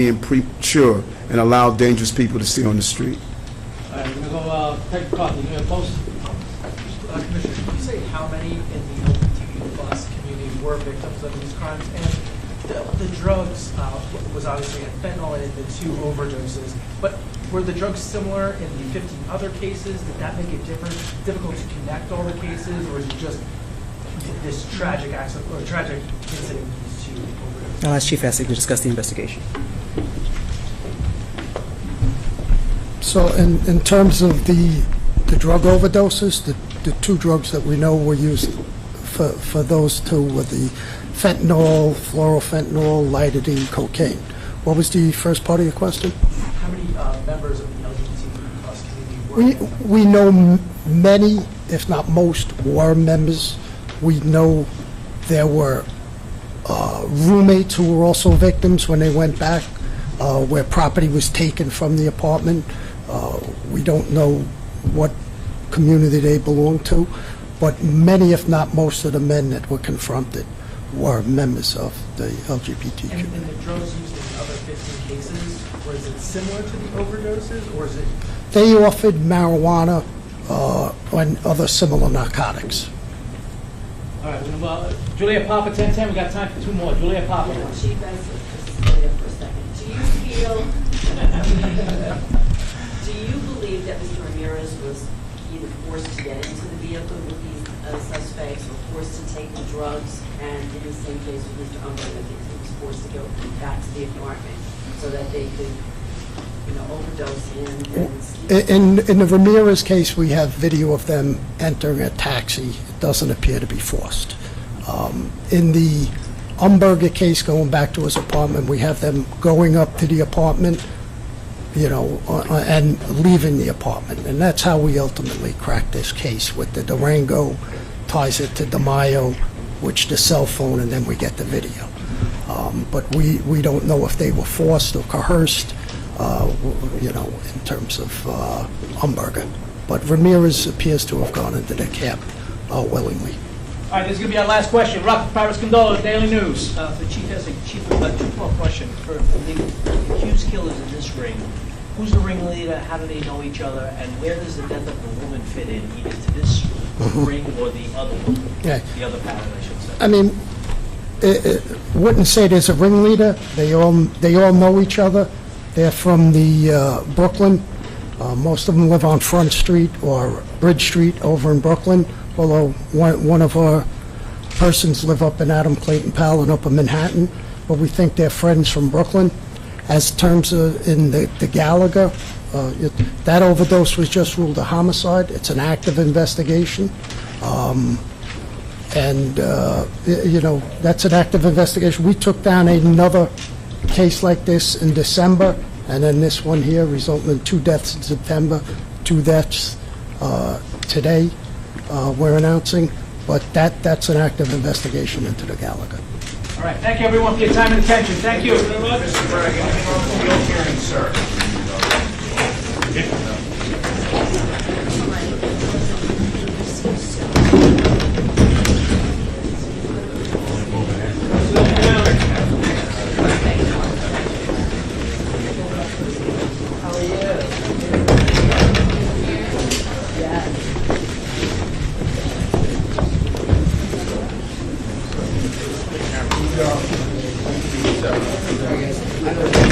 being premature and allow dangerous people to stay on the street. All right, we're going to go, Craig McCarthy, you opposed? Commissioner, can you say how many in the LGBTQ plus community were victims of these crimes? And the drugs was obviously a fentanyl and the 2 overdoses, but were the drugs similar in the 15 other cases? Did that make it difficult to connect all the cases, or is it just this tragic accident or tragic incident with these 2 overdoses? I'll ask Chief Essig to discuss the investigation. So in terms of the drug overdoses, the 2 drugs that we know were used for those 2 were the fentanyl, fluorofentanyl, lidocaine, cocaine. What was the first part of your question? How many members of the LGBTQ plus community were? We know many, if not most, were members. We know there were roommates who were also victims when they went back, where property was taken from the apartment. We don't know what community they belonged to, but many, if not most, of the men that were confronted were members of the LGBTQ. And the drugs used in the other 15 cases, was it similar to the overdoses, or is it? They offered marijuana and other similar narcotics. All right, well, Julia Papa, 10-10, we got time for 2 more. Julia Papa. Chief, just stay there for a second. Do you believe that Mr. Ramirez was either forced to get into the vehicle with these suspects or forced to take the drugs, and in the same case with Mr. Umberger, he was forced to go back to the apartment so that they could, overdose In the Ramirez case, we have video of them entering a taxi. It doesn't appear to be forced. In the Umberger case, going back to his apartment, we have them going up to the apartment, and leaving the apartment. And that's how we ultimately cracked this case with the Durango, ties it to DeMaio, which the cell phone, and then we get the video. But we don't know if they were forced or coerced, in terms of Umberger. But Ramirez appears to have gone into the camp willingly. All right, this is going to be our last question. Rock Paris Condola, Daily News. For Chief Essig, Chief, 2-part question. For the accused killers in this ring, who's the ringleader? How do they know each other? And where does the death of the woman fit in, either to this ring or the other one? Yeah. The other pattern, I should say. I mean, wouldn't say there's a ringleader. They all know each other. They're from the Brooklyn. Most of them live on Front Street or Bridge Street over in Brooklyn, although one of our persons live up in Adam Clayton Powell and up in Manhattan, but we think they're friends from Brooklyn. As terms of in the Gallagher, that overdose was just ruled a homicide. It's an active investigation. That's an active investigation. We took down another case like this in December, and then this one here resulting in 2 deaths in September, 2 deaths today we're announcing, but that's an active investigation into the Gallagher. All right, thank you everyone for your time and attention. Thank you. Mr. Bergen, your hearing, sir. Yeah.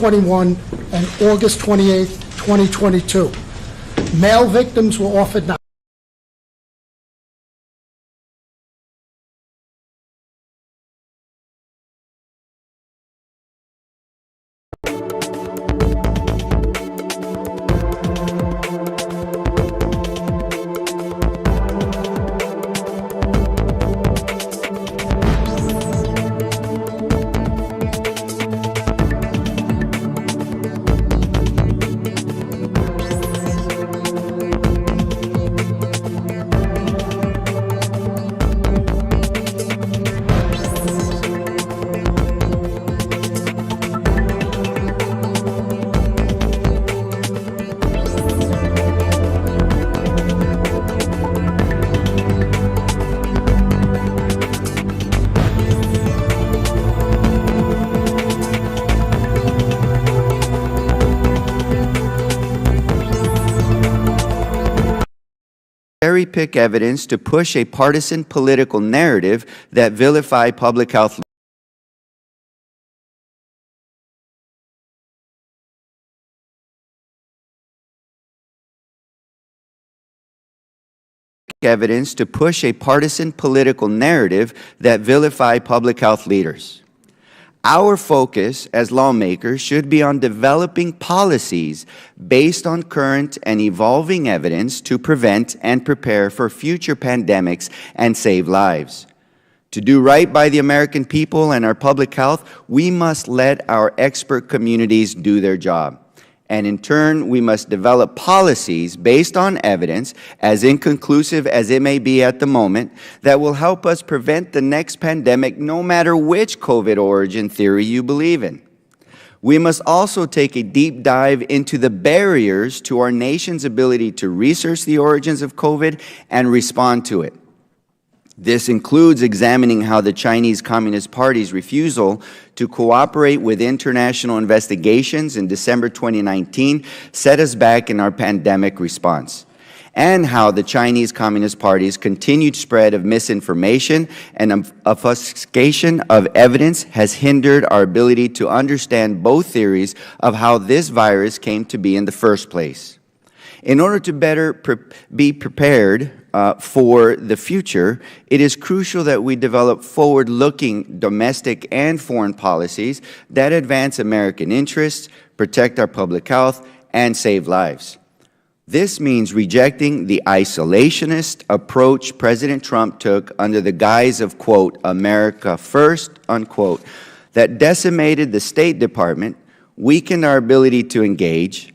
2021 and August 28, 2022. Male victims were offered cherry-pick evidence to push a partisan political narrative that vilify public health evidence to push a partisan political narrative that vilify public health leaders. Our focus as lawmakers should be on developing policies based on current and evolving evidence to prevent and prepare for future pandemics and save lives. To do right by the American people and our public health, we must let our expert communities do their job. And in turn, we must develop policies based on evidence, as inconclusive as it may be at the moment, that will help us prevent the next pandemic no matter which COVID origin theory you believe in. We must also take a deep dive into the barriers to our nation's ability to research the origins of COVID and respond to it. This includes examining how the Chinese Communist Party's refusal to cooperate with international investigations in December 2019 set us back in our pandemic response, and how the Chinese Communist Party's continued spread of misinformation and obfuscation of evidence has hindered our ability to understand both theories of how this virus came to be in the first place. In order to better be prepared for the future, it is crucial that we develop forward-looking domestic and foreign policies that advance American interests, protect our public health, and save lives. This means rejecting the isolationist approach President Trump took under the guise of, quote, America first, unquote, that decimated the State Department, weakened our ability to engage,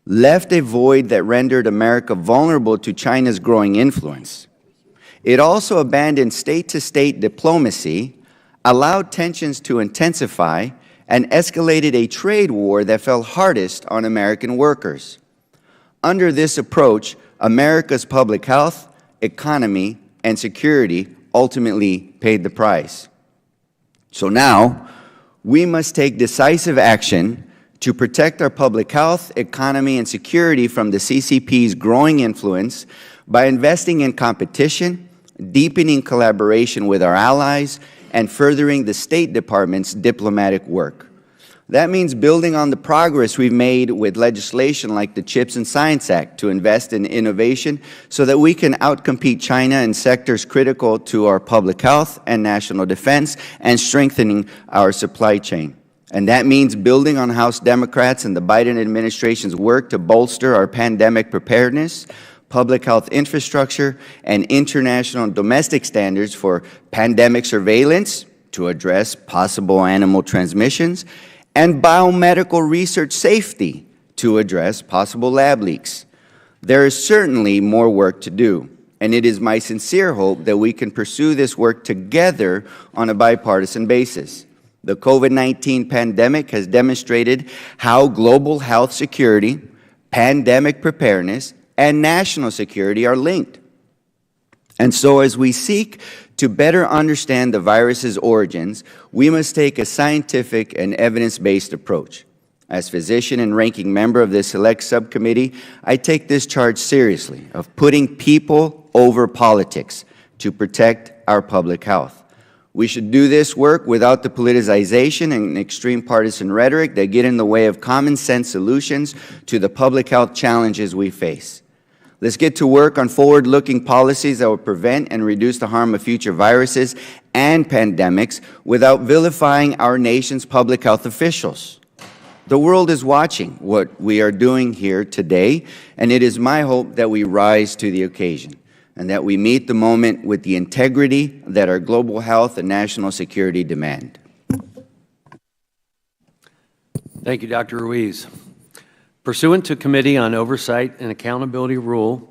left a void that rendered America vulnerable to China's growing influence. It also abandoned state-to-state diplomacy, allowed tensions to intensify, and escalated a trade war that fell hardest on American workers. Under this approach, America's public health, economy, and security ultimately paid the price. So now, we must take decisive action to protect our public health, economy, and security from the CCP's growing influence by investing in competition, deepening collaboration with our allies, and furthering the State Department's diplomatic work. That means building on the progress we've made with legislation like the CHIPS and Science Act to invest in innovation so that we can outcompete China in sectors critical to our public health and national defense, and strengthening our supply chain. And that means building on House Democrats and the Biden administration's work to bolster our pandemic preparedness, public health infrastructure, and international and domestic standards for pandemic surveillance to address possible animal transmissions, and biomedical research safety to address possible lab leaks. There is certainly more work to do, and it is my sincere hope that we can pursue this work together on a bipartisan basis. The COVID-19 pandemic has demonstrated how global health security, pandemic preparedness, and national security are linked. And so as we seek to better understand the virus's origins, we must take a scientific and evidence-based approach. As physician and ranking member of this select subcommittee, I take this charge seriously of putting people over politics to protect our public health. We should do this work without the politicization and extreme partisan rhetoric that get in the way of common sense solutions to the public health challenges we face. Let's get to work on forward-looking policies that will prevent and reduce the harm of future viruses and pandemics without vilifying our nation's public health officials. The world is watching what we are doing here today, and it is my hope that we rise to the occasion and that we meet the moment with the integrity that our global health and national security demand. Thank you, Dr. Ruiz. Pursuant to Committee on Oversight and Accountability Rule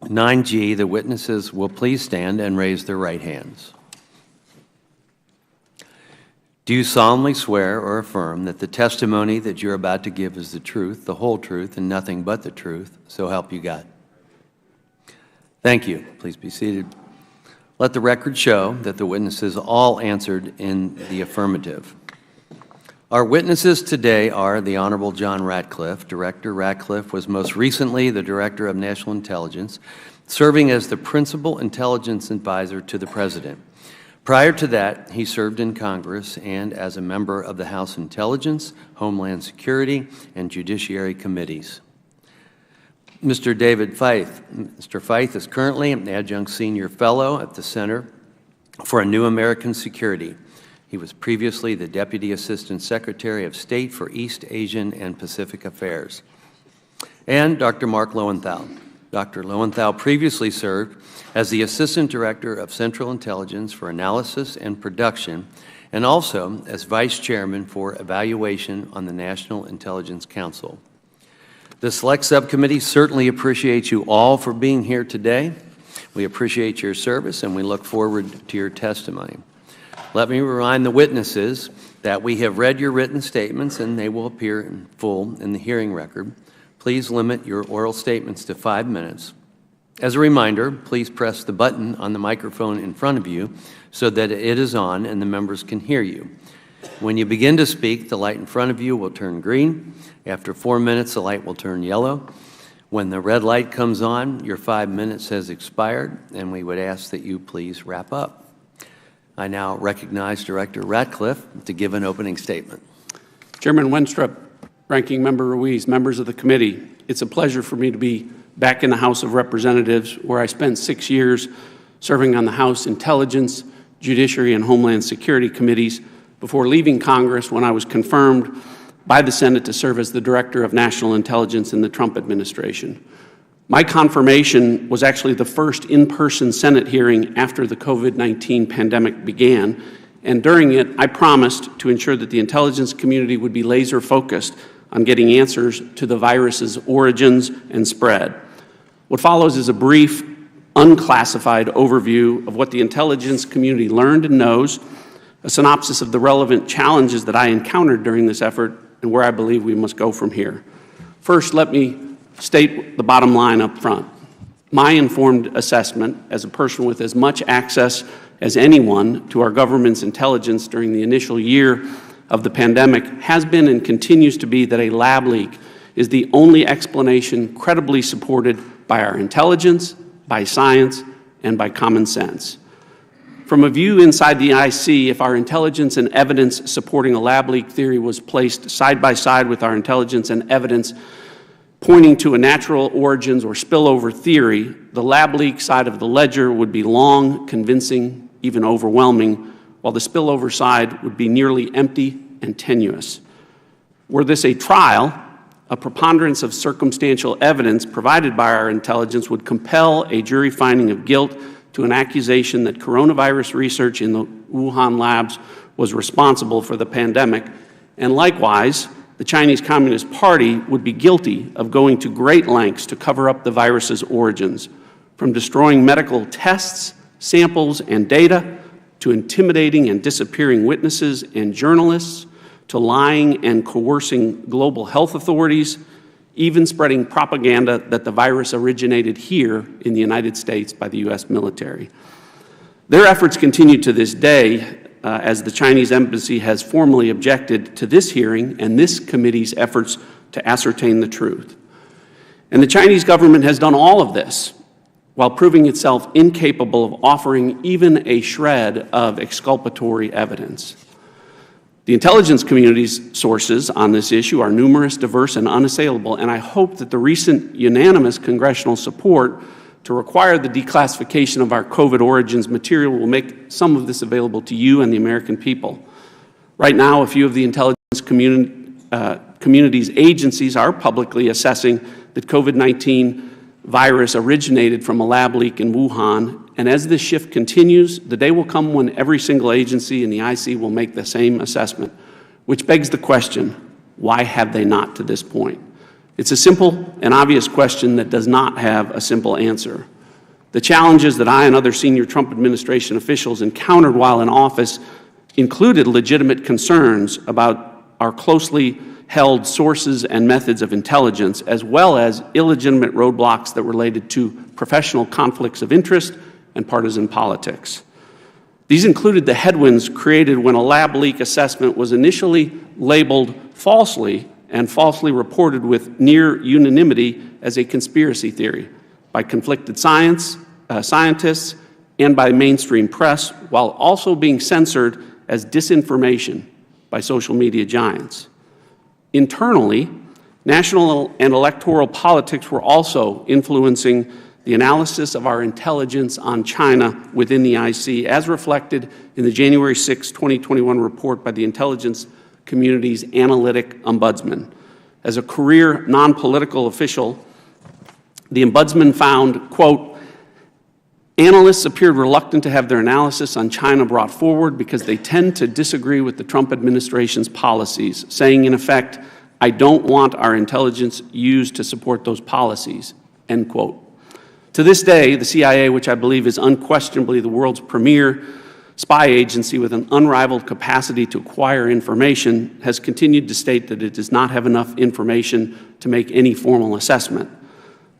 9G, the witnesses will please stand and raise their right hands. Do you solemnly swear or affirm that the testimony that you're about to give is the truth, the whole truth, and nothing but the truth, so help you God? Thank you. Please be seated. Let the record show that the witnesses all answered in the affirmative. Our witnesses today are the Honorable John Ratcliffe. Director Ratcliffe was most recently the Director of National Intelligence, serving as the Principal Intelligence Advisor to the President. Prior to that, he served in Congress and as a member of the House Intelligence, Homeland Security, and Judiciary Committees. Mr. David Feith. Mr. Feith is currently an Adjunct Senior Fellow at the Center for a New American Security. He was previously the Deputy Assistant Secretary of State for East Asian and Pacific Affairs. And Dr. Mark Lowenthal. Dr. Lowenthal previously served as the Assistant Director of Central Intelligence for Analysis and Production, and also as Vice Chairman for Evaluation on the National Intelligence Council. The Select Subcommittee certainly appreciates you all for being here today. We appreciate your service and we look forward to your testimony. Let me remind the witnesses that we have read your written statements and they will appear in full in the hearing record. Please limit your oral statements to 5 minutes. As a reminder, please press the button on the microphone in front of you so that it is on and the members can hear you. When you begin to speak, the light in front of you will turn green. After 4 minutes, the light will turn yellow. When the red light comes on, your 5 minutes has expired, and we would ask that you please wrap up. I now recognize Director Ratcliffe to give an opening statement. Chairman Wenstrup, Ranking Member Ruiz, members of the committee, it's a pleasure for me to be back in the House of Representatives, where I spent 6 years serving on the House Intelligence, Judiciary, and Homeland Security Committees before leaving Congress when I was confirmed by the Senate to serve as the Director of National Intelligence in the Trump administration. My confirmation was actually the first in-person Senate hearing after the COVID-19 pandemic began, and during it, I promised to ensure that the intelligence community would be laser-focused on getting answers to the virus's origins and spread. What follows is a brief, unclassified overview of what the intelligence community learned and knows, a synopsis of the relevant challenges that I encountered during this effort, and where I believe we must go from here. First, let me state the bottom line up front. My informed assessment, as a person with as much access as anyone to our government's intelligence during the initial year of the pandemic, has been and continues to be that a lab leak is the only explanation credibly supported by our intelligence, by science, and by common sense. From a view inside the IC, if our intelligence and evidence supporting a lab leak theory was placed side by side with our intelligence and evidence pointing to a natural origins or spillover theory, the lab leak side of the ledger would be long, convincing, even overwhelming, while the spillover side would be nearly empty and tenuous. Were this a trial, a preponderance of circumstantial evidence provided by our intelligence would compel a jury finding of guilt to an accusation that coronavirus research in the Wuhan labs was responsible for the pandemic, and likewise, the Chinese Communist Party would be guilty of going to great lengths to cover up the virus's origins, from destroying medical tests, samples, and data, to intimidating and disappearing witnesses and journalists, to lying and coercing global health authorities, even spreading propaganda that the virus originated here in the United States by the U.S. military. Their efforts continue to this day, as the Chinese embassy has formally objected to this hearing and this committee's efforts to ascertain the truth. And the Chinese government has done all of this while proving itself incapable of offering even a shred of exculpatory evidence. The intelligence community's sources on this issue are numerous, diverse, and unassailable, and I hope that the recent unanimous congressional support to require the declassification of our COVID origins material will make some of this available to you and the American people. Right now, a few of the intelligence community's agencies are publicly assessing that COVID-19 virus originated from a lab leak in Wuhan, and as this shift continues, the day will come when every single agency in the IC will make the same assessment, which begs the question, why have they not to this point? It's a simple and obvious question that does not have a simple answer. The challenges that I and other senior Trump administration officials encountered while in office included legitimate concerns about our closely held sources and methods of intelligence, as well as illegitimate roadblocks that related to professional conflicts of interest and partisan politics. These included the headwinds created when a lab leak assessment was initially labeled falsely and falsely reported with near unanimity as a conspiracy theory by conflicted scientists and by mainstream press, while also being censored as disinformation by social media giants. Internally, national and electoral politics were also influencing the analysis of our intelligence on China within the IC, as reflected in the January 6, 2021 report by the intelligence community's Analytical Ombudsman. As a career non-political official, the Ombudsman found, quote, analysts appeared reluctant to have their analysis on China brought forward because they tend to disagree with the Trump administration's policies, saying, in effect, I don't want our intelligence used to support those policies, end quote. To this day, the CIA, which I believe is unquestionably the world's premier spy agency with an unrivaled capacity to acquire information, has continued to state that it does not have enough information to make any formal assessment.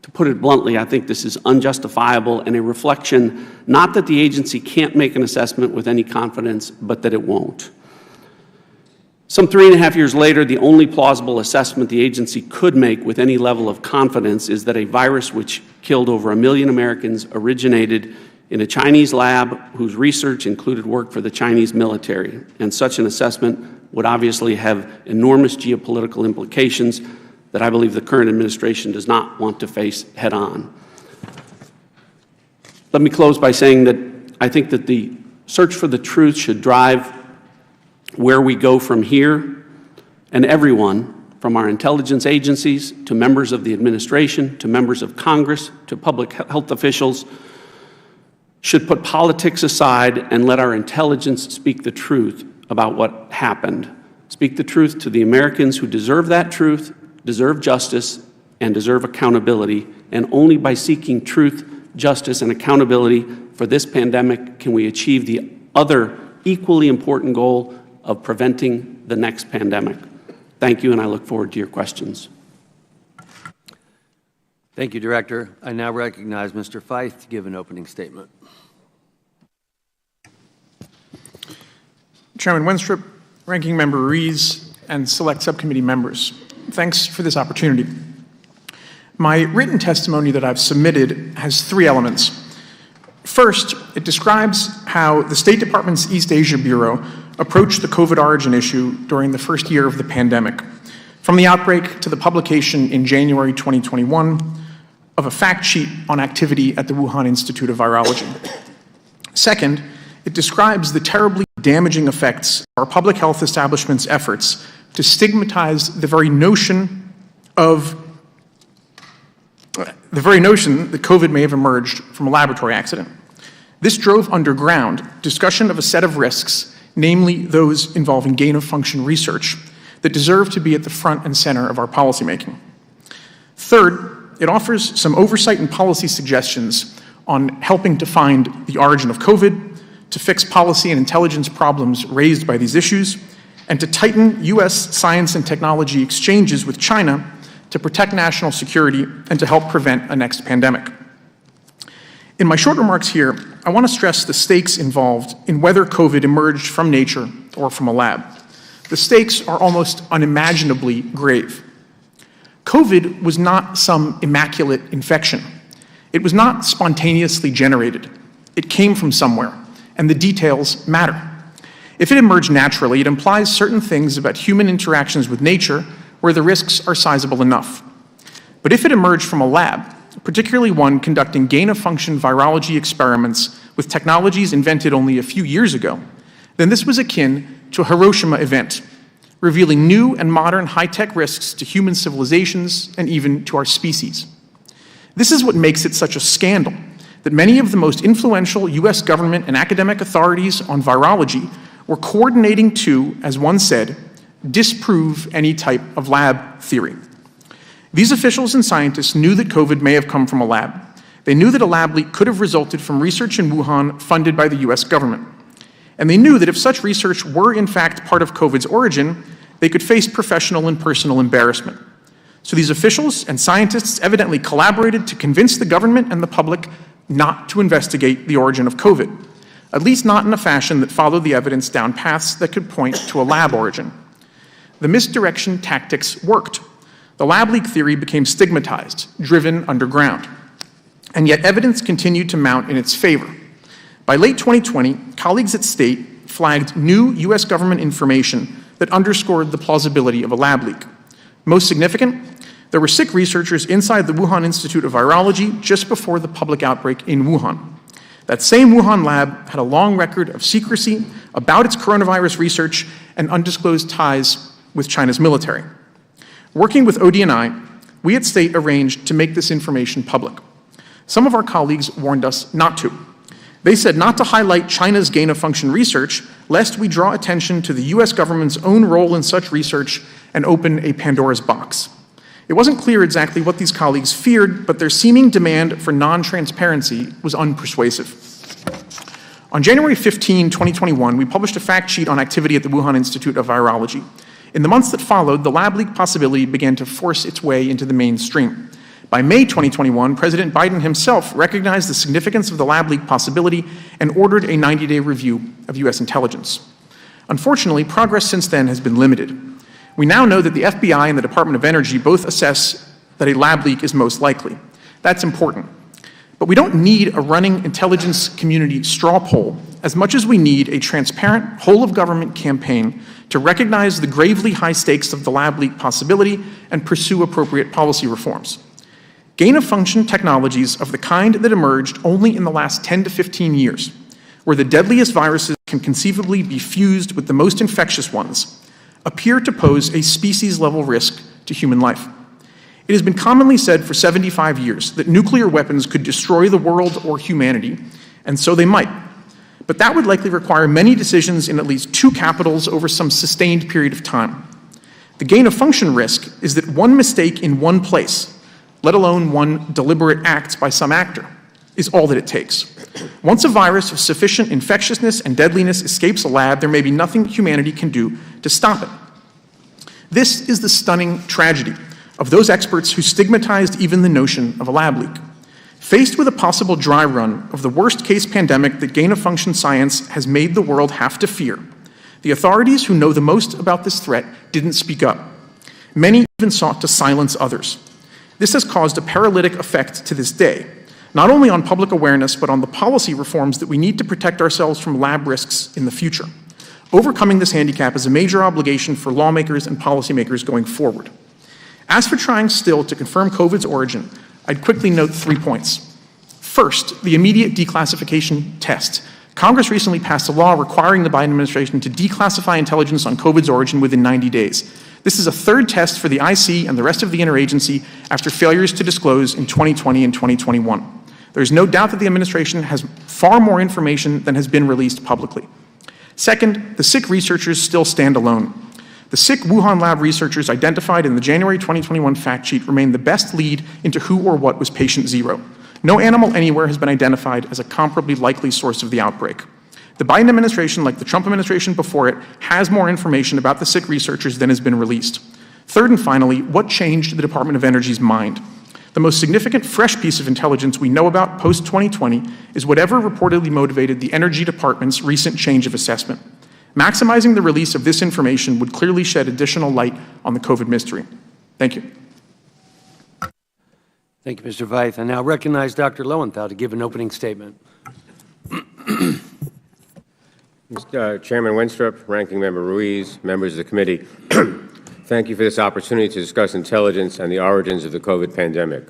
To put it bluntly, I think this is unjustifiable and a reflection not that the agency can't make an assessment with any confidence, but that it won't. Some 3.5 years later, the only plausible assessment the agency could make with any level of confidence is that a virus which killed over 1 million Americans originated in a Chinese lab whose research included work for the Chinese military. And such an assessment would obviously have enormous geopolitical implications that I believe the current administration does not want to face head on. Let me close by saying that I think that the search for the truth should drive where we go from here, and everyone, from our intelligence agencies to members of the administration, to members of Congress, to public health officials, should put politics aside and let our intelligence speak the truth about what happened. Speak the truth to the Americans who deserve that truth, deserve justice, and deserve accountability, and only by seeking truth, justice, and accountability for this pandemic can we achieve the other equally important goal of preventing the next pandemic. Thank you, and I look forward to your questions. Thank you, Director. I now recognize Mr. Feith to give an opening statement. Chairman Wenstrup, Ranking Member Ruiz, and select subcommittee members, thanks for this opportunity. My written testimony that I've submitted has 3 elements. First, it describes how the State Department's East Asia Bureau approached the COVID origin issue during the first year of the pandemic, from the outbreak to the publication in January 2021 of a fact sheet on activity at the Wuhan Institute of Virology. Second, it describes the terribly damaging effects of our public health establishment's efforts to stigmatize the very notion that COVID may have emerged from a laboratory accident. This drove underground discussion of a set of risks, namely those involving gain-of-function research, that deserve to be at the front and center of our policymaking. Third, it offers some oversight and policy suggestions on helping to find the origin of COVID, to fix policy and intelligence problems raised by these issues, and to tighten U.S. science and technology exchanges with China to protect national security and to help prevent a next pandemic. In my short remarks here, I want to stress the stakes involved in whether COVID emerged from nature or from a lab. The stakes are almost unimaginably grave. COVID was not some immaculate infection. It was not spontaneously generated. It came from somewhere, and the details matter. If it emerged naturally, it implies certain things about human interactions with nature where the risks are sizable enough. But if it emerged from a lab, particularly one conducting gain-of-function virology experiments with technologies invented only a few years ago, then this was akin to a Hiroshima event, revealing new and modern high-tech risks to human civilizations and even to our species. This is what makes it such a scandal that many of the most influential U.S. government and academic authorities on virology were coordinating to, as one said, disprove any type of lab theory. These officials and scientists knew that COVID may have come from a lab. They knew that a lab leak could have resulted from research in Wuhan funded by the US government. And they knew that if such research were in fact part of COVID's origin, they could face professional and personal embarrassment. So these officials and scientists evidently collaborated to convince the government and the public not to investigate the origin of COVID, at least not in a fashion that followed the evidence down paths that could point to a lab origin. The misdirection tactics worked. The lab leak theory became stigmatized, driven underground. And yet evidence continued to mount in its favor. By late 2020, colleagues at State flagged new US government information that underscored the plausibility of a lab leak. Most significant, there were sick researchers inside the Wuhan Institute of Virology just before the public outbreak in Wuhan. That same Wuhan lab had a long record of secrecy about its coronavirus research and undisclosed ties with China's military. Working with ODNI, we at State arranged to make this information public. Some of our colleagues warned us not to. They said not to highlight China's gain-of-function research, lest we draw attention to the US government's own role in such research and open a Pandora's box. It wasn't clear exactly what these colleagues feared, but their seeming demand for non-transparency was unpersuasive. On January 15, 2021, we published a fact sheet on activity at the Wuhan Institute of Virology. In the months that followed, the lab leak possibility began to force its way into the mainstream. By May 2021, President Biden himself recognized the significance of the lab leak possibility and ordered a 90-day review of US intelligence. Unfortunately, progress since then has been limited. We now know that the FBI and the Department of Energy both assess that a lab leak is most likely. That's important. But we don't need a running intelligence community straw poll as much as we need a transparent, whole-of-government campaign to recognize the gravely high stakes of the lab leak possibility and pursue appropriate policy reforms. Gain-of-function technologies of the kind that emerged only in the last 10 to 15 years, where the deadliest viruses can conceivably be fused with the most infectious ones, appear to pose a species-level risk to human life. It has been commonly said for 75 years that nuclear weapons could destroy the world or humanity, and so they might. But that would likely require many decisions in at least two capitals over some sustained period of time. The gain-of-function risk is that one mistake in one place, let alone one deliberate act by some actor, is all that it takes. Once a virus of sufficient infectiousness and deadliness escapes a lab, there may be nothing humanity can do to stop it. This is the stunning tragedy of those experts who stigmatized even the notion of a lab leak. Faced with a possible dry run of the worst-case pandemic that gain-of-function science has made the world have to fear, the authorities who know the most about this threat didn't speak up. Many even sought to silence others. This has caused a paralytic effect to this day, not only on public awareness, but on the policy reforms that we need to protect ourselves from lab risks in the future. Overcoming this handicap is a major obligation for lawmakers and policymakers going forward. As for trying still to confirm COVID's origin, I'd quickly note 3 points. First, the immediate declassification test. Congress recently passed a law requiring the Biden administration to declassify intelligence on COVID's origin within 90 days. This is a third test for the IC and the rest of the interagency after failures to disclose in 2020 and 2021. There is no doubt that the administration has far more information than has been released publicly. Second, the sick researchers still stand alone. The sick Wuhan lab researchers identified in the January 2021 fact sheet remain the best lead into who or what was patient zero. No animal anywhere has been identified as a comparably likely source of the outbreak. The Biden administration, like the Trump administration before it, has more information about the sick researchers than has been released. Third and finally, what changed the Department of Energy's mind? The most significant fresh piece of intelligence we know about post-2020 is whatever reportedly motivated the Energy Department's recent change of assessment. Maximizing the release of this information would clearly shed additional light on the COVID mystery. Thank you. Thank you, Mr. Veith. I now recognize Dr. Lowenthal to give an opening statement. Mr. Chairman Winstrup, Ranking Member Ruiz, members of the committee, thank you for this opportunity to discuss intelligence and the origins of the COVID pandemic.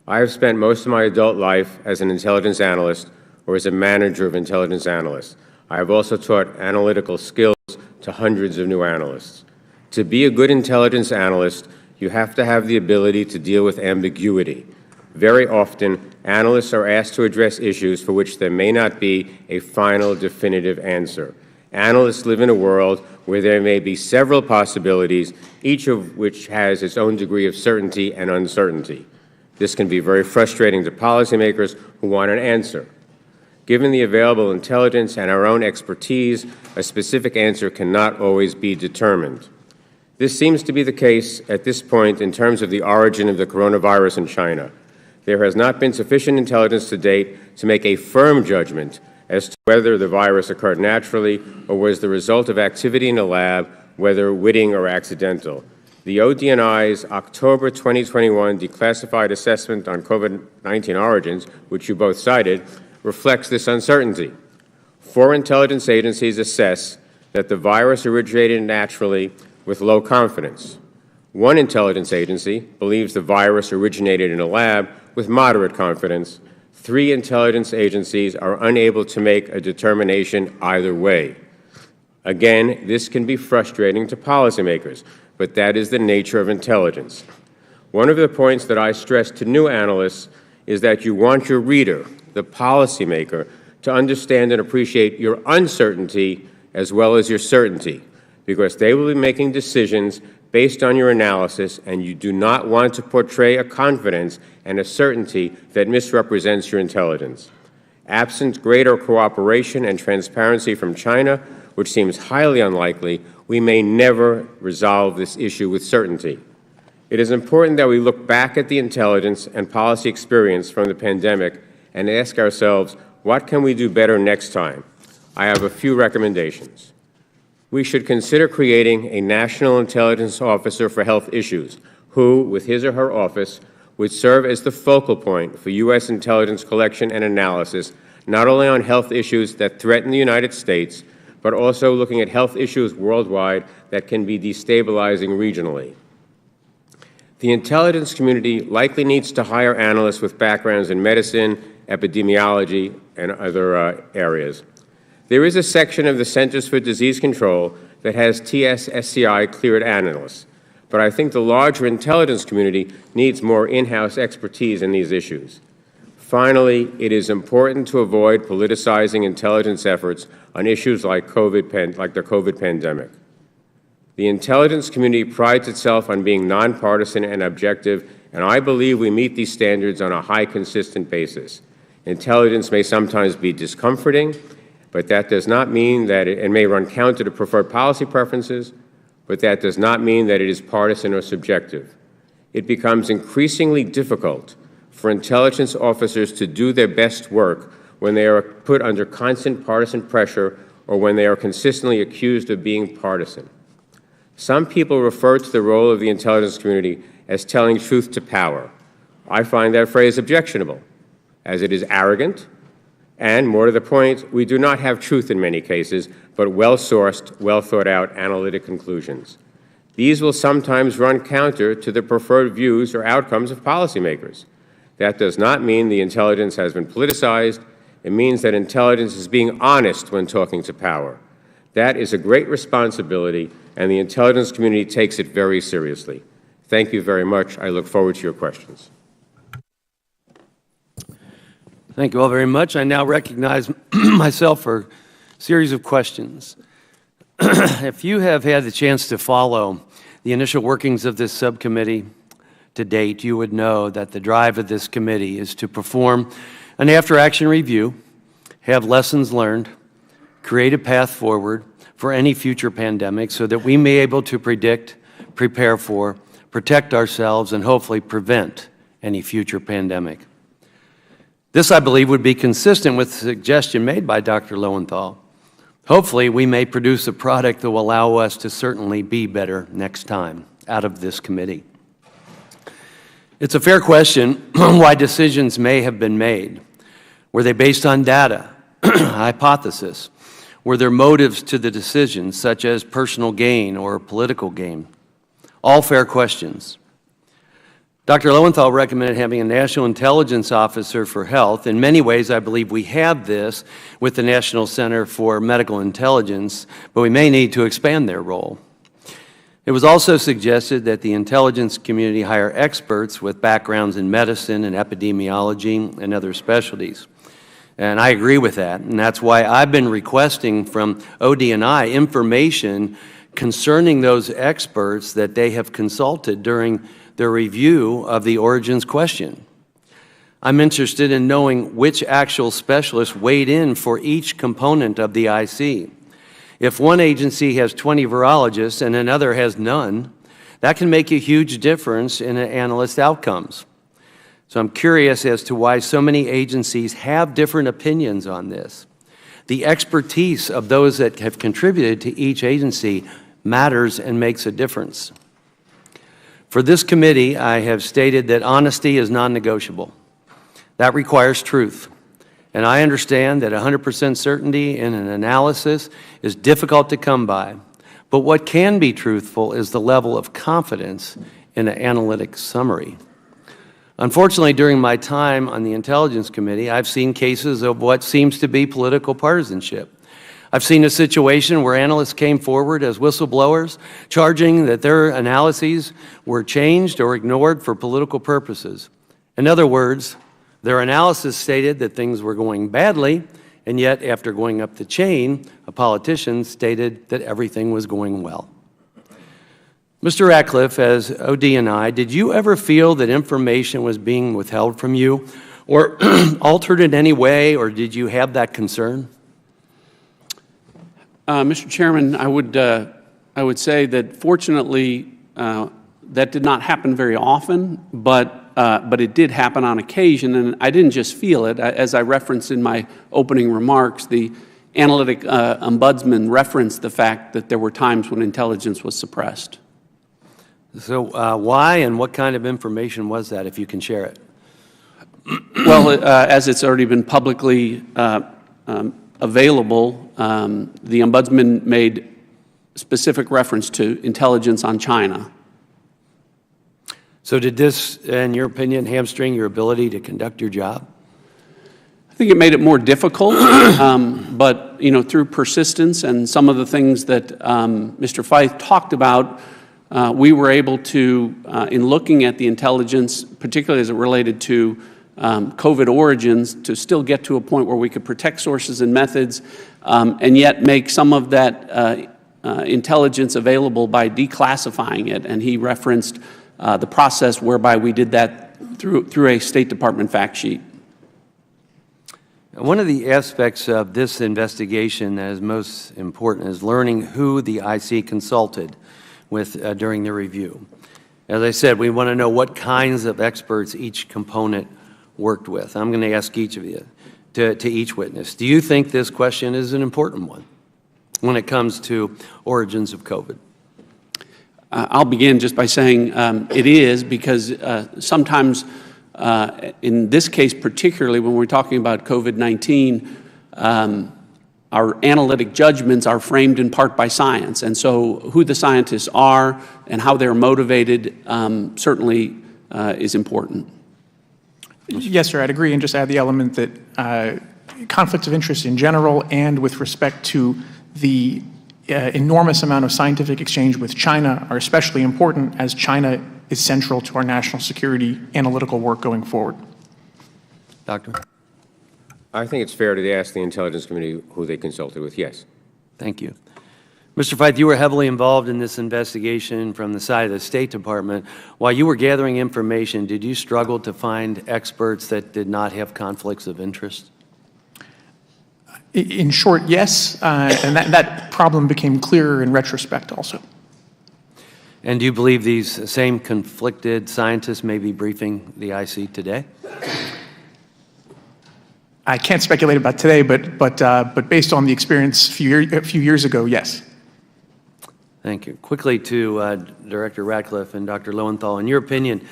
I have spent most of my adult life as an intelligence analyst or as a manager of intelligence analysts. I have also taught analytical skills to hundreds of new analysts. To be a good intelligence analyst, you have to have the ability to deal with ambiguity. Very often, analysts are asked to address issues for which there may not be a final definitive answer. Analysts live in a world where there may be several possibilities, each of which has its own degree of certainty and uncertainty. This can be very frustrating to policymakers who want an answer. Given the available intelligence and our own expertise, a specific answer cannot always be determined. This seems to be the case at this point in terms of the origin of the coronavirus in China. There has not been sufficient intelligence to date to make a firm judgment as to whether the virus occurred naturally or was the result of activity in a lab, whether witting or accidental. The ODNI's October 2021 declassified assessment on COVID-19 origins, which you both cited, reflects this uncertainty. 4 intelligence agencies assess that the virus originated naturally with low confidence. 1 intelligence agency believes the virus originated in a lab with moderate confidence. 3 intelligence agencies are unable to make a determination either way. Again, this can be frustrating to policymakers, but that is the nature of intelligence. One of the points that I stress to new analysts is that you want your reader, the policymaker, to understand and appreciate your uncertainty as well as your certainty, because they will be making decisions based on your analysis, and you do not want to portray a confidence and a certainty that misrepresents your intelligence. Absent greater cooperation and transparency from China, which seems highly unlikely, we may never resolve this issue with certainty. It is important that we look back at the intelligence and policy experience from the pandemic and ask ourselves, what can we do better next time? I have a few recommendations. We should consider creating a National Intelligence Officer for Health Issues, who, with his or her office, would serve as the focal point for U.S. intelligence collection and analysis, not only on health issues that threaten the United States, but also looking at health issues worldwide that can be destabilizing regionally. The intelligence community likely needs to hire analysts with backgrounds in medicine, epidemiology, and other areas. There is a section of the Centers for Disease Control that has TS/SCI cleared analysts, but I think the larger intelligence community needs more in-house expertise in these issues. Finally, it is important to avoid politicizing intelligence efforts on issues like the COVID pandemic. The intelligence community prides itself on being nonpartisan and objective, and I believe we meet these standards on a high, consistent basis. Intelligence may sometimes be discomforting, but that does not mean that it may run counter to preferred policy preferences, but that does not mean that it is partisan or subjective. It becomes increasingly difficult for intelligence officers to do their best work when they are put under constant partisan pressure or when they are consistently accused of being partisan. Some people refer to the role of the intelligence community as telling truth to power. I find that phrase objectionable, as it is arrogant, and, more to the point, we do not have truth in many cases, but well-sourced, well-thought-out analytic conclusions. These will sometimes run counter to the preferred views or outcomes of policymakers. That does not mean the intelligence has been politicized. It means that intelligence is being honest when talking to power. That is a great responsibility, and the intelligence community takes it very seriously. Thank you very much. I look forward to your questions. Thank you all very much. I now recognize myself for a series of questions. If you have had the chance to follow the initial workings of this subcommittee to date, you would know that the drive of this committee is to perform an after-action review, have lessons learned, create a path forward for any future pandemic so that we may be able to predict, prepare for, protect ourselves, and hopefully prevent any future pandemic. This, I believe, would be consistent with the suggestion made by Dr. Lowenthal. Hopefully, we may produce a product that will allow us to certainly be better next time out of this committee. It's a fair question why decisions may have been made. Were they based on data, hypothesis? Were there motives to the decisions, such as personal gain or political gain? All fair questions. Dr. Lowenthal recommended having a National Intelligence Officer for Health. In many ways, I believe we have this with the National Center for Medical Intelligence, but we may need to expand their role. It was also suggested that the intelligence community hire experts with backgrounds in medicine and epidemiology and other specialties. And I agree with that, and that's why I've been requesting from OD&I information concerning those experts that they have consulted during their review of the origins question. I'm interested in knowing which actual specialists weighed in for each component of the IC. If one agency has 20 virologists and another has none, that can make a huge difference in an analyst's outcomes. So I'm curious as to why so many agencies have different opinions on this. The expertise of those that have contributed to each agency matters and makes a difference. For this committee, I have stated that honesty is non-negotiable. That requires truth. And I understand that 100% certainty in an analysis is difficult to come by. But what can be truthful is the level of confidence in an analytic summary. Unfortunately, during my time on the Intelligence Committee, I've seen cases of what seems to be political partisanship. I've seen a situation where analysts came forward as whistleblowers, charging that their analyses were changed or ignored for political purposes. In other words, their analysis stated that things were going badly, and yet after going up the chain, a politician stated that everything was going well. Mr. Ratcliffe, as OD&I, did you ever feel that information was being withheld from you or altered in any way, or did you have that concern? Mr. Chairman, I would say that fortunately that did not happen very often, but it did happen on occasion, and I didn't just feel it. As I referenced in my opening remarks, the analytic ombudsman referenced the fact that there were times when intelligence was suppressed. So why and what kind of information was that, if you can share it? Well, as it's already been publicly available, the ombudsman made specific reference to intelligence on China. So did this, in your opinion, hamstring your ability to conduct your job? I think it made it more difficult, but through persistence and some of the things that Mr. Feith talked about, we were able to, in looking at the intelligence, particularly as it related to COVID origins, to still get to a point where we could protect sources and methods, and yet make some of that intelligence available by declassifying it. And he referenced the process whereby we did that through a State Department fact sheet. One of the aspects of this investigation that is most important is learning who the IC consulted with during the review. As I said, we want to know what kinds of experts each component worked with. I'm going to ask each of you, to each witness, do you think this question is an important one when it comes to origins of COVID? I'll begin just by saying it is, because sometimes, in this case particularly, when we're talking about COVID-19, our analytic judgments are framed in part by science. And so who the scientists are and how they're motivated certainly is important. Yes, sir, I'd agree, and just add the element that conflicts of interest in general and with respect to the enormous amount of scientific exchange with China are especially important, as China is central to our national security analytical work going forward. Doctor? I think it's fair to ask the Intelligence Committee who they consulted with, yes. Thank you. Mr. Feith, you were heavily involved in this investigation from the side of the State Department. While you were gathering information, did you struggle to find experts that did not have conflicts of interest? In short, yes, and that problem became clearer in retrospect also. And do you believe these same conflicted scientists may be briefing the IC today? I can't speculate about today, but based on the experience a few years ago, yes. Thank you. Quickly to Director Ratcliffe and Dr. Lowenthal, in your opinion,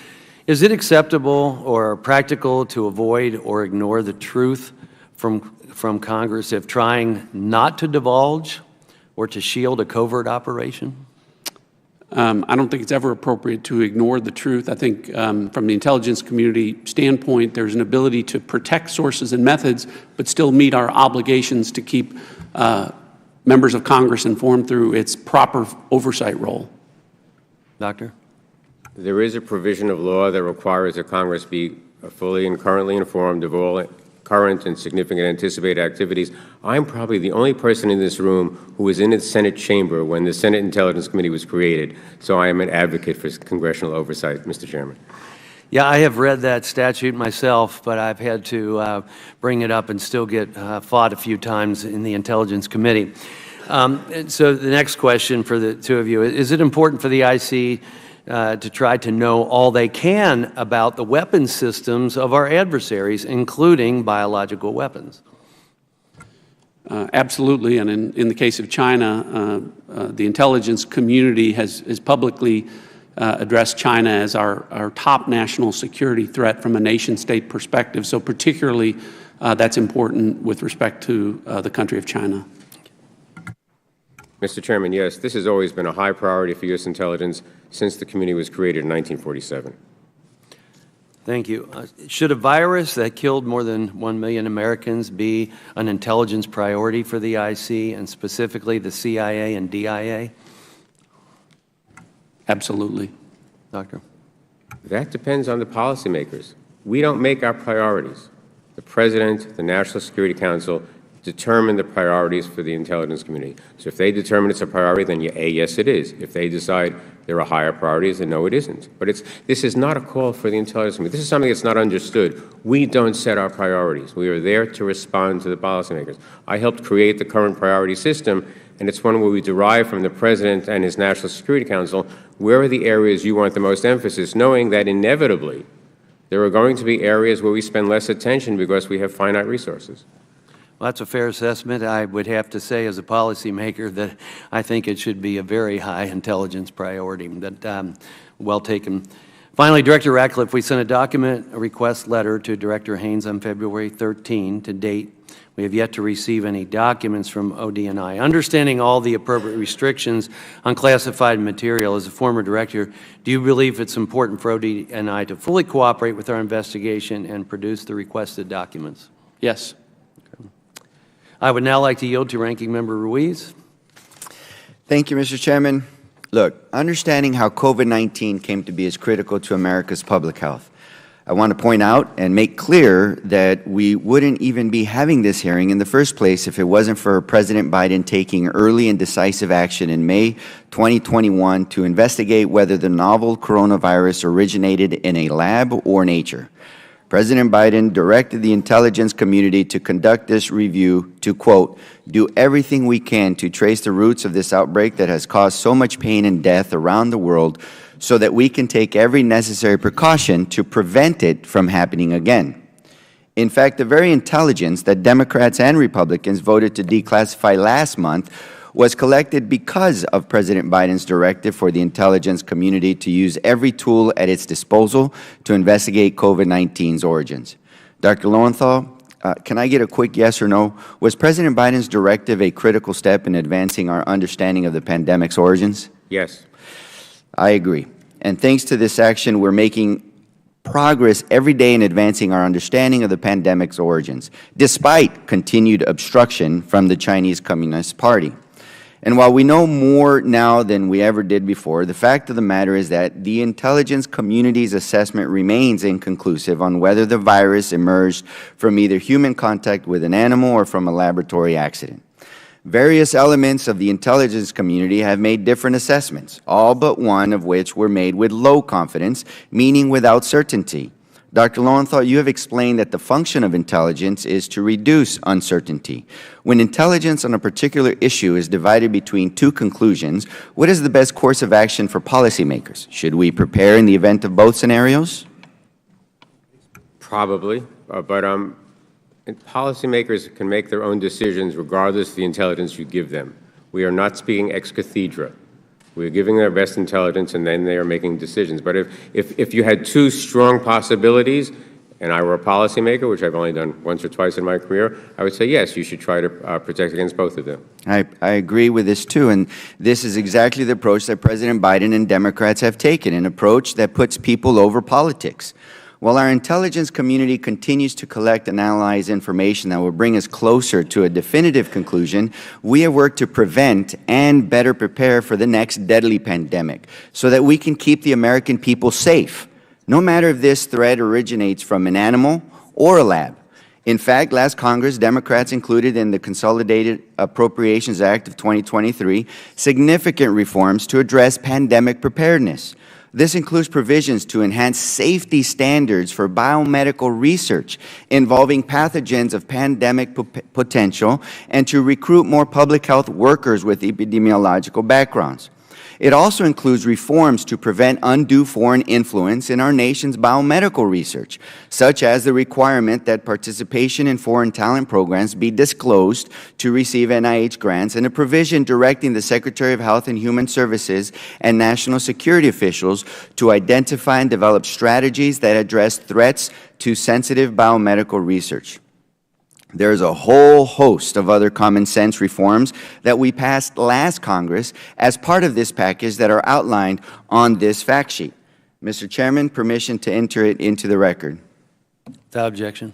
Is it acceptable or practical to avoid or ignore the truth from Congress if trying not to divulge or to shield a covert operation? I don't think it's ever appropriate to ignore the truth. I think from the intelligence community standpoint, there's an ability to protect sources and methods, but still meet our obligations to keep members of Congress informed through its proper oversight role. Doctor? There is a provision of law that requires that Congress be fully and currently informed of all current and significant anticipated activities. I'm probably the only person in this room who was in the Senate chamber when the Senate Intelligence Committee was created, so I am an advocate for congressional oversight, Mr. Chairman. Yeah, I have read that statute myself, but I've had to bring it up and still get fought a few times in the Intelligence Committee. So the next question for the two of you, is it important for the IC to try to know all they can about the weapons systems of our adversaries, including biological weapons? Absolutely, and in the case of China, the intelligence community has publicly addressed China as our top national security threat from a nation-state perspective, so particularly that's important with respect to the country of China. Mr. Chairman, yes, this has always been a high priority for U.S. intelligence since the committee was created in 1947. Thank you. Should a virus that killed more than 1 million Americans be an intelligence priority for the IC and specifically the CIA and DIA? Absolutely. Doctor? That depends on the policymakers. We don't make our priorities. The President, the National Security Council, determine the priorities for the intelligence community. So if they determine it's a priority, then yes, it is. If they decide there are higher priorities, then no, it isn't. But this is not a call for the intelligence community. This is something that's not understood. We don't set our priorities. We are there to respond to the policymakers. I helped create the current priority system, and it's one where we derive from the President and his National Security Council where are the areas you want the most emphasis, knowing that inevitably there are going to be areas where we spend less attention because we have finite resources. Well, that's a fair assessment. I would have to say as a policymaker that I think it should be a very high intelligence priority. That, well taken. Finally, Director Ratcliffe, we sent a request letter to Director Haynes on February 13. To date, we have yet to receive any documents from ODNI. Understanding all the appropriate restrictions on classified material, as a former director, do you believe it's important for ODNI to fully cooperate with our investigation and produce the requested documents? Yes. I would now like to yield to Ranking Member Ruiz. Thank you, Mr. Chairman. Look, understanding how COVID-19 came to be is critical to America's public health. I want to point out and make clear that we wouldn't even be having this hearing in the first place if it wasn't for President Biden taking early and decisive action in May 2021 to investigate whether the novel coronavirus originated in a lab or nature. President Biden directed the intelligence community to conduct this review to, quote, do everything we can to trace the roots of this outbreak that has caused so much pain and death around the world so that we can take every necessary precaution to prevent it from happening again. In fact, the very intelligence that Democrats and Republicans voted to declassify last month was collected because of President Biden's directive for the intelligence community to use every tool at its disposal to investigate COVID-19's origins. Dr. Lowenthal, can I get a quick yes or no? Was President Biden's directive a critical step in advancing our understanding of the pandemic's origins? Yes. I agree. And thanks to this action, we're making progress every day in advancing our understanding of the pandemic's origins, despite continued obstruction from the Chinese Communist Party. And while we know more now than we ever did before, the fact of the matter is that the intelligence community's assessment remains inconclusive on whether the virus emerged from either human contact with an animal or from a laboratory accident. Various elements of the intelligence community have made different assessments, all but one of which were made with low confidence, meaning without certainty. Dr. Lowenthal, you have explained that the function of intelligence is to reduce uncertainty. When intelligence on a particular issue is divided between two conclusions, what is the best course of action for policymakers? Should we prepare in the event of both scenarios? Probably, but policymakers can make their own decisions regardless of the intelligence you give them. We are not speaking ex cathedra. We're giving their best intelligence, and then they are making decisions. But if you had two strong possibilities, and I were a policymaker, which I've only done once or twice in my career, I would say, yes, you should try to protect against both of them. I agree with this, too, and this is exactly the approach that President Biden and Democrats have taken, an approach that puts people over politics. While our intelligence community continues to collect and analyze information that will bring us closer to a definitive conclusion, we have worked to prevent and better prepare for the next deadly pandemic so that we can keep the American people safe, no matter if this threat originates from an animal or a lab. In fact, last Congress, Democrats included in the Consolidated Appropriations Act of 2023 significant reforms to address pandemic preparedness. This includes provisions to enhance safety standards for biomedical research involving pathogens of pandemic potential and to recruit more public health workers with epidemiological backgrounds. It also includes reforms to prevent undue foreign influence in our nation's biomedical research, such as the requirement that participation in foreign talent programs be disclosed to receive NIH grants, and a provision directing the Secretary of Health and Human Services and national security officials to identify and develop strategies that address threats to sensitive biomedical research. There's a whole host of other common sense reforms that we passed last Congress as part of this package that are outlined on this fact sheet. Mr. Chairman, permission to enter it into the record. Without objection.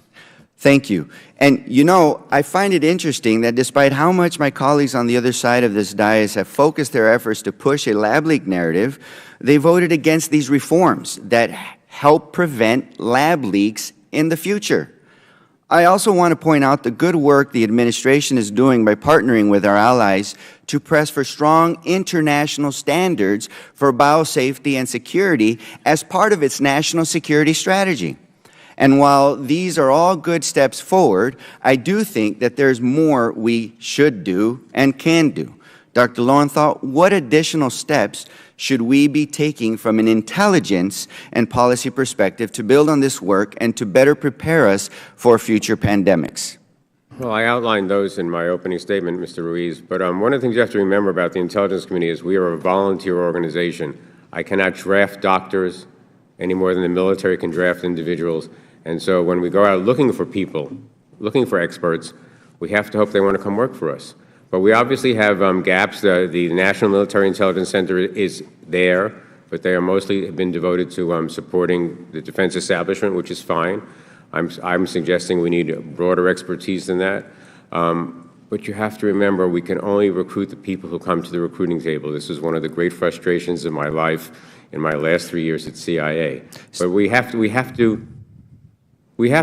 Thank you. And you know, I find it interesting that despite how much my colleagues on the other side of this dais have focused their efforts to push a lab leak narrative, they voted against these reforms that help prevent lab leaks in the future. I also want to point out the good work the administration is doing by partnering with our allies to press for strong international standards for biosafety and security as part of its national security strategy. And while these are all good steps forward, I do think that there's more we should do and can do. Dr. Lowenthal, what additional steps should we be taking from an intelligence and policy perspective to build on this work and to better prepare us for future pandemics? Well, I outlined those in my opening statement, Mr. Ruiz, but one of the things you have to remember about the Intelligence Committee is we are a volunteer organization. I cannot draft doctors any more than the military can draft individuals, and so when we go out looking for people, looking for experts, we have to hope they want to come work for us. But we obviously have gaps. The National Military Intelligence Center is there, but they are mostly been devoted to supporting the defense establishment, which is fine. I'm suggesting we need broader expertise than that. But you have to remember, we can only recruit the people who come to the recruiting table. This is one of the great frustrations of my life in my last 3 years at CIA. But we have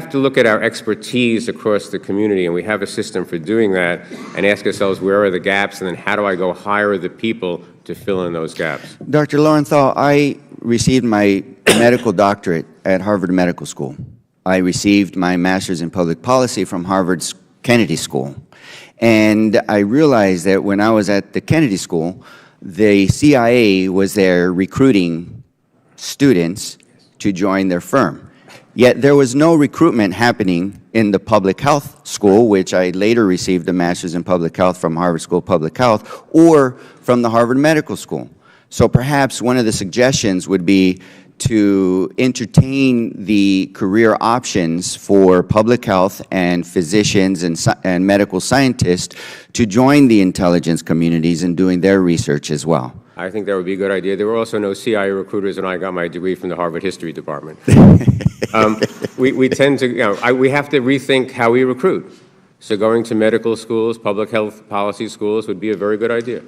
to look at our expertise across the community, and we have a system for doing that, and ask ourselves, where are the gaps, and then how do I go hire the people to fill in those gaps? Dr. Lowenthal, I received my medical doctorate at Harvard Medical School. I received my master's in public policy from Harvard's Kennedy School. And I realized that when I was at the Kennedy School, the CIA was there recruiting students to join their firm. Yet there was no recruitment happening in the public health school, which I later received a master's in public health from Harvard School of Public Health, or from the Harvard Medical School. So perhaps one of the suggestions would be to entertain the career options for public health and physicians and medical scientists to join the intelligence communities in doing their research as well. I think that would be a good idea. There were also no CIA recruiters, and I got my degree from the Harvard History Department. We tend to, we have to rethink how we recruit. So going to medical schools, public health policy schools would be a very good idea.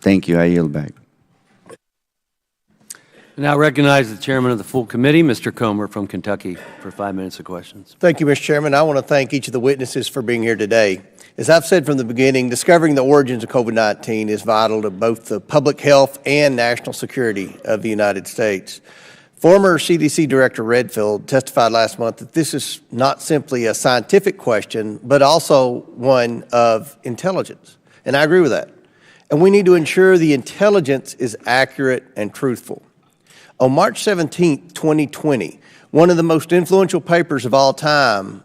Thank you. I yield back. I now recognize the chairman of the full committee, Mr. Comer from Kentucky, for 5 minutes of questions. Thank you, Mr. Chairman. I want to thank each of the witnesses for being here today. As I've said from the beginning, discovering the origins of COVID-19 is vital to both the public health and national security of the United States. Former CDC Director Redfield testified last month that this is not simply a scientific question, but also one of intelligence. And I agree with that. And we need to ensure the intelligence is accurate and truthful. On March 17, 2020, one of the most influential papers of all time